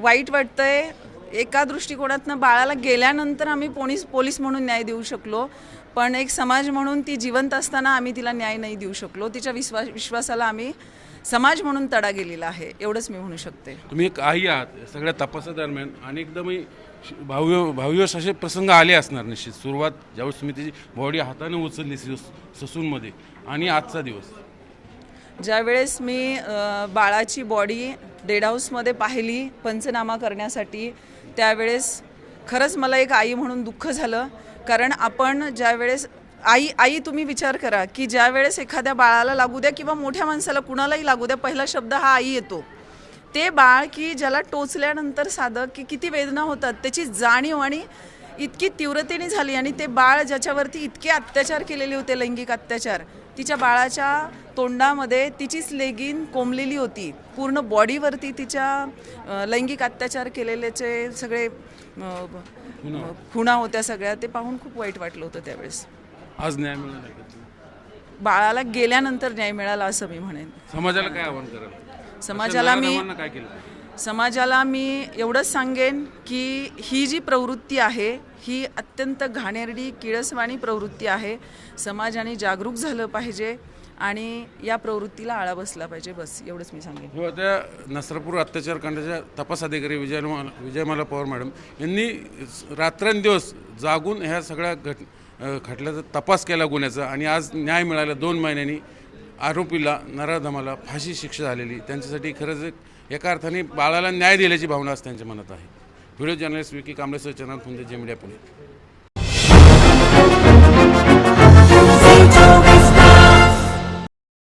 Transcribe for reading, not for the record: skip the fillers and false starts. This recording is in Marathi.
वाईट वाटतंय. एका दृष्टिकोनातनं बाळाला गेल्यानंतर आम्ही पोलीस म्हणून न्याय देऊ शकलो, पण एक समाज म्हणून ती जिवंत असताना आम्ही तिला न्याय नाही देऊ शकलो. तिच्या विश्वासाला आम्ही समाज म्हणून तडा गेलेला आहे, एवढंच मी म्हणू शकते. तुम्ही एक आई आहात. सगळ्या तपासादरम्यान आणि एकदमही भाव्य असे प्रसंग आले असणार निश्चित. सुरुवात ज्यावेळेस तुम्ही त्याची बॉडी हाताने उचलली ससूनमध्ये आणि आजचा दिवस ज्यावेळेस मी बाळाची बॉडी डेड हाऊसमध्ये पाहिली पंचनामा करण्यासाठी, त्यावेळेस खरंच मला एक आई म्हणून दुःख झालं. कारण आपण ज्यावेळेस आई तुम्ही विचार करा की ज्यावेळेस एखाद्या बाळाला लागू द्या किंवा मोठ्या माणसाला कुणालाही लागू द्या, पहिला शब्द हा आई येतो. ते बाळ की ज्याला टोचल्यानंतर साधं की किती वेदना होतात त्याची जाणीव आणि इतकी तीव्रतेने झाली. आणि ते बाळ ज्याच्यावरती इतके अत्याचार केलेले होते, लैंगिक अत्याचार, तिच्या बाळाच्या तोंडामध्ये तिचीच लेगिन कोंबलेली होती. पूर्ण बॉडीवरती तिच्या लैंगिक अत्याचार केलेल्याचे सगळे खुणा होत्या सगळ्या. ते पाहून खूप वाईट वाटलं होतं त्यावेळेस. आज न्याय मिळाला. बाळाला गेल्यानंतर न्याय मिळाला असं मी म्हणेन. समाजाला काय आव्हान कराल? समाजाला मी एवढंच सांगेन की ही जी प्रवृत्ती आहे ही अत्यंत घाणेरडी किळसवाणी प्रवृत्ती आहे. समाजाने जागरूक झालं पाहिजे आणि या प्रवृत्तीला आळा बसला पाहिजे. बस एवढंच मी सांगेन. त्या नसरापूर अत्याचार कांडाच्या तपास अधिकारी विजयमाला पवार मॅडम यांनी रात्रंदिवस जागून ह्या सगळ्या खटल्याचा तपास केला गुन्ह्याचा आणि आज न्याय मिळाला. 2 महिन्यांनी आरोपीला नराधमाला फाशी शिक्षा झालेली. त्यांच्यासाठी खरंच एका अर्थाने बाळाला न्याय दिल्याची भावना आज त्यांच्या मनात आहे. व्हिडिओ जर्नलिस्ट विकी कांबळेसह चंद्रकांत फुंदे, जे मीडिया पुणे.